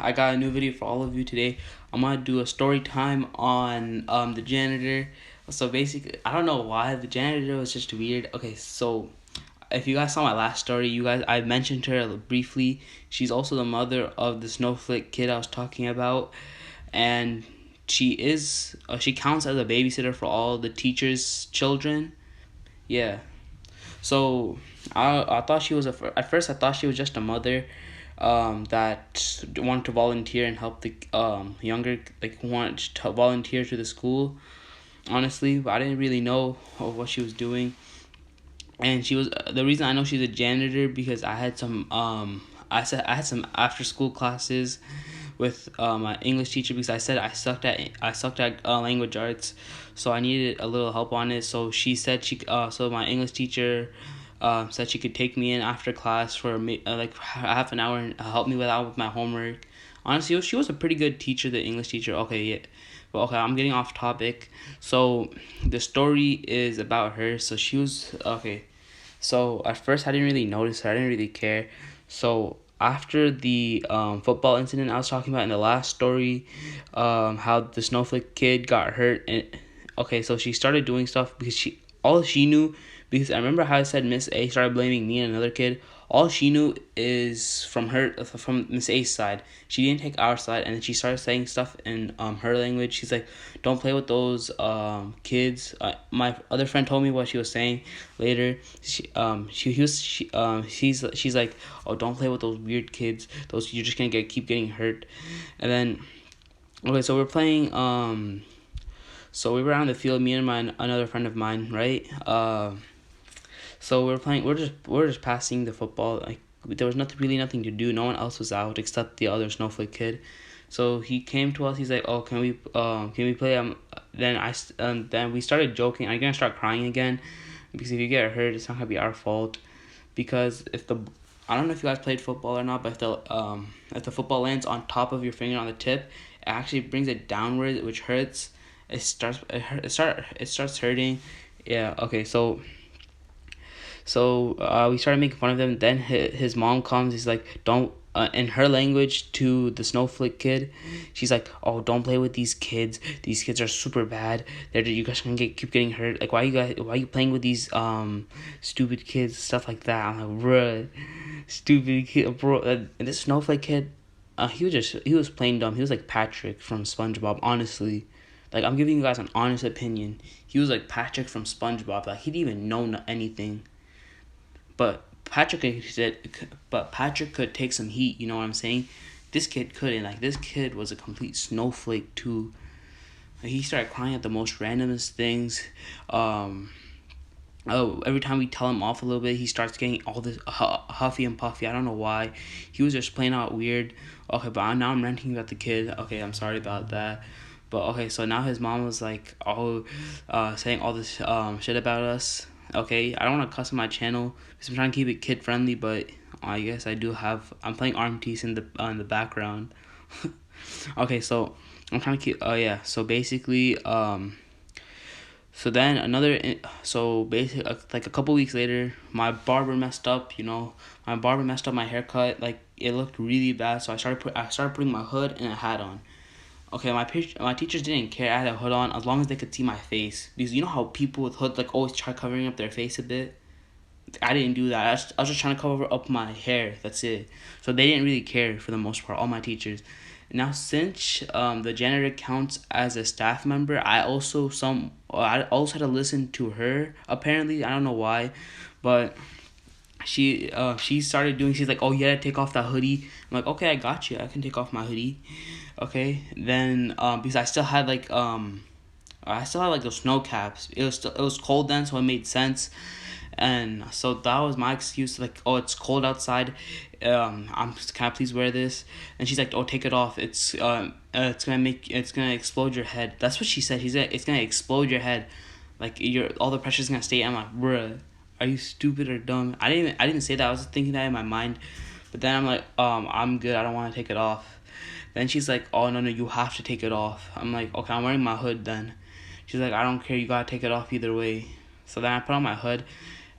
I got a new video for all of you today. I'm gonna do a story time on the janitor. So basically, I don't know why the janitor was just weird. Okay, so if you guys saw my last story, I mentioned her briefly. She's also the mother of the snowflake kid I was talking about, and she counts as a babysitter for all the teachers' children. Yeah. So I thought she was at first I thought she was just a mother, that wanted to volunteer and help the younger, like, wanted to volunteer to the school. Honestly, but I didn't really know what she was doing, and she was the reason I know she's a janitor because I had some after school classes with my English teacher because I sucked at language arts, so I needed a little help on it. So so my English teacher said she could take me in after class for like half an hour and help me with my homework. Honestly, she was a pretty good teacher, the English teacher. Okay, yeah. But okay, I'm getting off topic. So the story is about her. So she was okay. So at first I didn't really notice her. I didn't really care. So after the football incident I was talking about in the last story, how the snowflake kid got hurt, and okay, so she started doing stuff because she knew, because I remember how I said Miss A started blaming me and another kid. All she knew is from Miss A's side. She didn't take our side, and then she started saying stuff in her language. She's like, "Don't play with those kids." My other friend told me what she was saying later. She's like, "Oh, don't play with those weird kids. Those, you're just gonna keep getting hurt." And then okay, so we're playing. So we were on the field, me and another friend of mine, right? So we're playing. We're just passing the football. Like, there was nothing to do. No one else was out except the other snowflake kid. So he came to us. He's like, "Oh, can we play?" Then we started joking. I'm gonna start crying again, because if you get hurt, it's not gonna be our fault. Because if the I don't know if you guys played football or not, but if the football lands on top of your finger on the tip, it actually brings it downward, which hurts. It starts hurting. Yeah. Okay. So we started making fun of him. Then his mom comes. He's like, "Don't." In her language to the snowflake kid, she's like, "Oh, don't play with these kids. These kids are super bad. You guys can keep getting hurt. Like, why are you playing with these stupid kids, stuff like that." I'm like, "Bruh, stupid kid, bro." And this snowflake kid, he was plain dumb. He was like Patrick from SpongeBob. Honestly, like, I'm giving you guys an honest opinion. He was like Patrick from SpongeBob. Like, he didn't even know anything. But Patrick could take some heat. You know what I'm saying? This kid couldn't. Like, this kid was a complete snowflake too. Like, he started crying at the most randomest things. Every time we tell him off a little bit, he starts getting all this huffy and puffy. I don't know why. He was just playing out weird. Okay, but now I'm ranting about the kid. Okay, I'm sorry about that. But okay, so now his mom was like, saying all this shit about us. Okay, I don't want to cuss on my channel because I'm trying to keep it kid friendly, but I guess I'm playing Armtease in the background. Okay, so I'm trying to keep. Oh yeah, so basically, so then like a couple weeks later, my barber messed up. My barber messed up my haircut. Like, it looked really bad, so I started putting my hood and a hat on. Okay, my teachers didn't care I had a hood on as long as they could see my face, because you know how people with hoods, like, always try covering up their face a bit. I didn't do that. I was just trying to cover up my hair. That's it. So they didn't really care for the most part. All my teachers. Now, since the janitor counts as a staff member, I also had to listen to her. Apparently, I don't know why, but she started doing. She's like, "Oh, you gotta take off that hoodie." I'm like, "Okay, I got you. I can take off my hoodie." Okay, then because I still had like those snow caps. It was cold then, so it made sense. And so that was my excuse, like, "Oh, it's cold outside. Can I please wear this?" And she's like, "Oh, take it off. It's gonna explode your head." That's what she said. It's gonna explode your head, like, all the pressure's gonna stay. I'm like, "Bruh, are you stupid or dumb?" I didn't say that. I was thinking that in my mind, but then I'm like, I'm good. I don't want to take it off." Then she's like, "Oh, no, you have to take it off." I'm like, "Okay, I'm wearing my hood then." She's like, "I don't care. You gotta take it off either way." So then I put on my hood,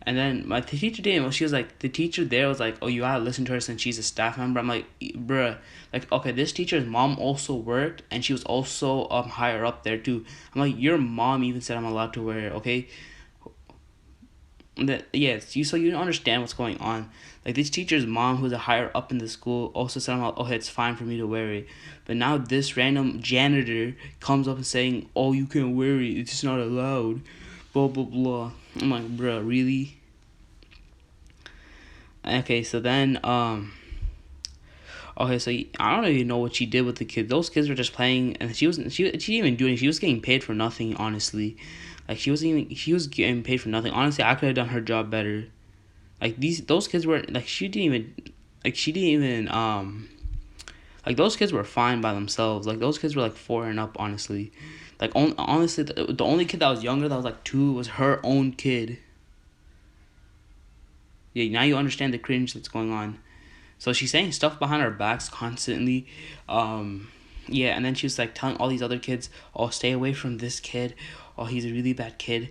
And then my teacher didn't. She was like, the teacher there was like, "Oh, you gotta listen to her since she's a staff member." I'm like, bruh, like, okay, this teacher's mom also worked, and she was also higher up there too. I'm like, your mom even said I'm allowed to wear it, okay? That yes, you so you don't understand what's going on. Like this teacher's mom, who's a higher up in the school, also said, "I'm like, oh, it's fine for me to wear it." But now this random janitor comes up and saying, "Oh, you can't wear it. It's just not allowed." Blah blah blah. I'm like, bruh, really? Okay, so then okay, so I don't even know what she did with the kids. Those kids were just playing, and she didn't even do anything. She was getting paid for nothing, honestly. Like she was getting paid for nothing. Honestly, I could have done her job better. Like those kids were like she didn't even like those kids were fine by themselves. Like those kids were like 4 and up, honestly. Like honestly, the only kid that was younger that was like 2 was her own kid. Yeah, now you understand the cringe that's going on. So she's saying stuff behind our backs constantly. Yeah, and then she was like telling all these other kids, "Oh, stay away from this kid. Oh, he's a really bad kid."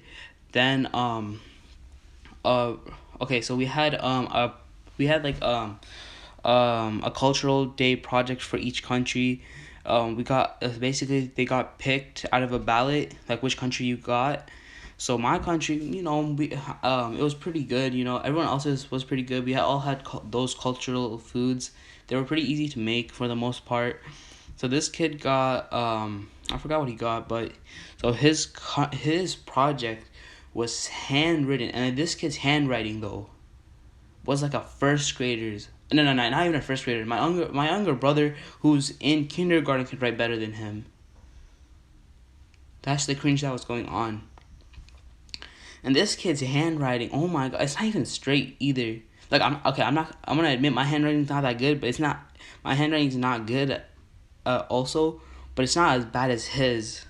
Then uh okay, so we had like a cultural day project for each country. We got basically they got picked out of a ballot, like which country you got. So my country, it was pretty good. Everyone else's was pretty good. We all had those cultural foods. They were pretty easy to make for the most part. So this kid got I forgot what he got, but so his project was handwritten, and this kid's handwriting though was like a first grader's. No, no, no, not even a first grader. My younger brother, who's in kindergarten, could write better than him. That's the cringe that was going on. And this kid's handwriting, oh my god, it's not even straight either. Like I'm okay. I'm gonna admit my handwriting's not that good, but it's not. My handwriting's not good, also, but it's not as bad as his.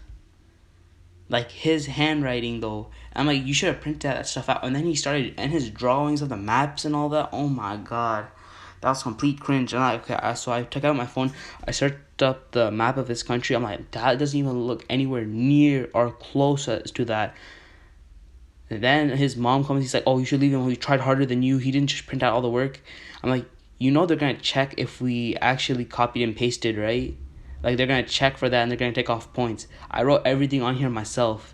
Like his handwriting though. I'm like, you should have printed that stuff out. And then he started, and his drawings of the maps and all that. Oh my god, that was complete cringe. And so I took out my phone. I searched up the map of his country. I'm like, that doesn't even look anywhere near or close to that. And then his mom comes. He's like, "Oh, you should leave him. He tried harder than you. He didn't just print out all the work." I'm like, they're gonna check if we actually copied and pasted, right? Like they're gonna check for that, and they're gonna take off points. I wrote everything on here myself,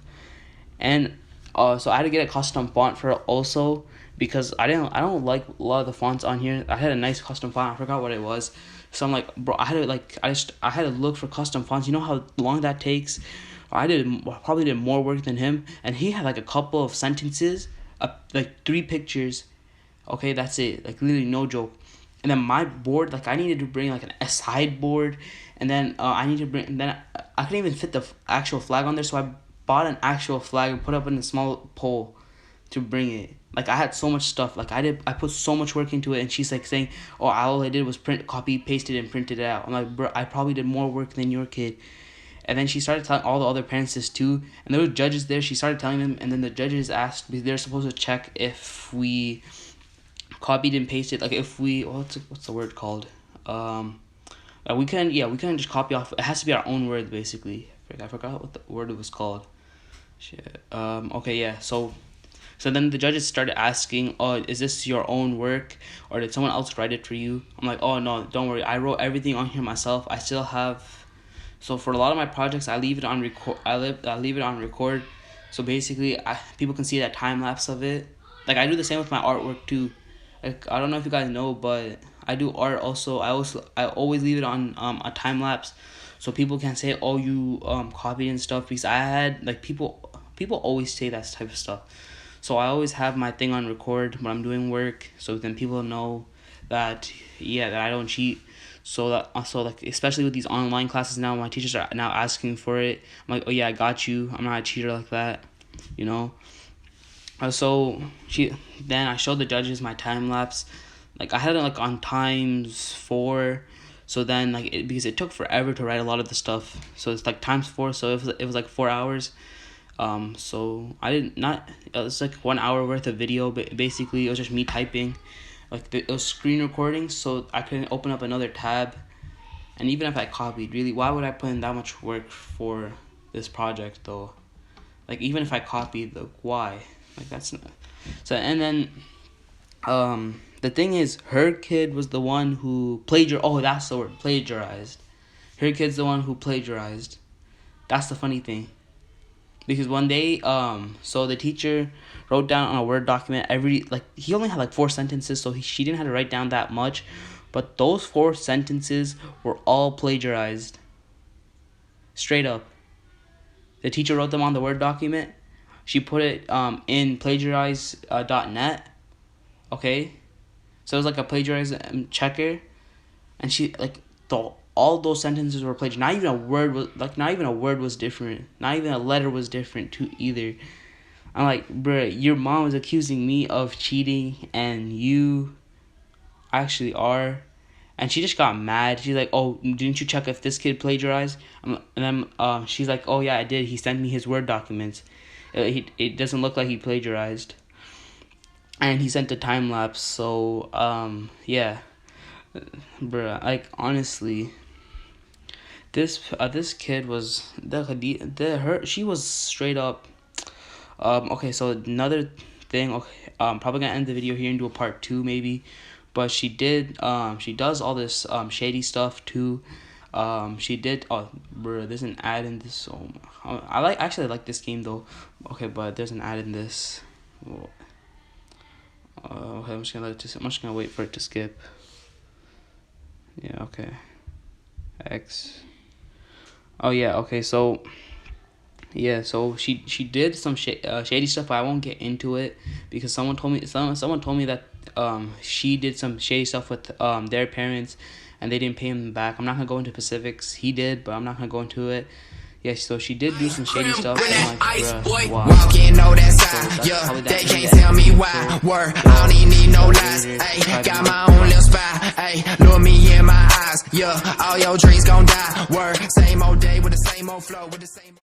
and so I had to get a custom font for it also because I don't like a lot of the fonts on here. I had a nice custom font. I forgot what it was. So I'm like, bro, I had to look for custom fonts. You know how long that takes? Probably did more work than him, and he had like a couple of sentences, like 3 pictures. Okay, that's it. Like literally no joke. And then my board, like I needed to bring like a side board, and then I need to bring. And then I couldn't even fit the actual flag on there, so I bought an actual flag and put up in a small pole to bring it. Like I had so much stuff. Like I put so much work into it, and she's like saying, "Oh, all I did was print, copy, pasted, and printed it out." I'm like, bro, I probably did more work than your kid. And then she started telling all the other parents this too. And there were judges there. She started telling them, and then the judges asked, they're supposed to check if we copied and pasted, like if we what's the word called? We couldn't just copy off. It has to be our own word basically. I forgot what the word it was called. Shit. Okay, yeah. So then the judges started asking, "Oh, is this your own work, or did someone else write it for you?" I'm like, "Oh no, don't worry. I wrote everything on here myself. I still have." So for a lot of my projects, I leave it on record. I leave it on record, so basically, people can see that time lapse of it. Like I do the same with my artwork too. Like I don't know if you guys know, but I do art also. I always leave it on a time lapse, so people can say, "Oh, you copied and stuff," because I had like people always say that type of stuff. So I always have my thing on record when I'm doing work, so then people know that that I don't cheat. So that also like especially with these online classes now, my teachers are now asking for it. I'm like, "Oh yeah, I got you. I'm not a cheater like that," you know. So then I showed the judges my time lapse. Like I had it like on times 4. So then because it took forever to write a lot of the stuff, so it's like times 4. So it was like 4 hours. So I did not. It was like 1 hour worth of video, but basically it was just me typing. Like it was screen recording, so I couldn't open up another tab. And even if I copied, really, why would I put in that much work for this project though? Like even if I copied, why? Like that's not. So and then the thing is, her kid was the one who plagiarized. Oh, that's the word, plagiarized. Her kid's the one who plagiarized. That's the funny thing. Because one day, so the teacher wrote down on a Word document he only had like 4 sentences, so she didn't have to write down that much, but those 4 sentences were all plagiarized. Straight up. The teacher wrote them on the Word document. She put it in plagiarize.net. Okay, so it was like a plagiarism checker, and she all those sentences were plagiarized. Not even a word was different. Not even a letter was different to either. I'm like, bruh, your mom was accusing me of cheating, and you actually are. And she just got mad. She's like, oh, didn't you check if this kid plagiarized? And then she's like, oh yeah, I did. He sent me his Word documents. It doesn't look like he plagiarized. And he sent a time lapse. So yeah, bruh, like honestly, this kid was she was straight up. Okay, so another thing. Okay, probably gonna end the video here and do a part 2 maybe, but she does all this shady stuff too. She did. Oh, bro, there's an ad in this. So actually like this game though. Okay, but there's an ad in this. Okay, I'm just gonna wait for it to skip. Yeah. Okay. X. Oh yeah. Okay. So. Yeah, so she did some shady stuff, but I won't get into it because someone told me that she did some shady stuff with their parents, and they didn't pay him back. I'm not gonna go into specifics. He did, but I'm not gonna go into it. Yeah, so she did do some shady stuff. I'm like, bruh, wow. Walking on that side, yeah, they can't tell me why. Word, I don't even need no lies. Ayy, got my own little spy. Ayy, look me in my eyes. Yeah, all your dreams gon' die. Word, same old day with the same old flow with the same.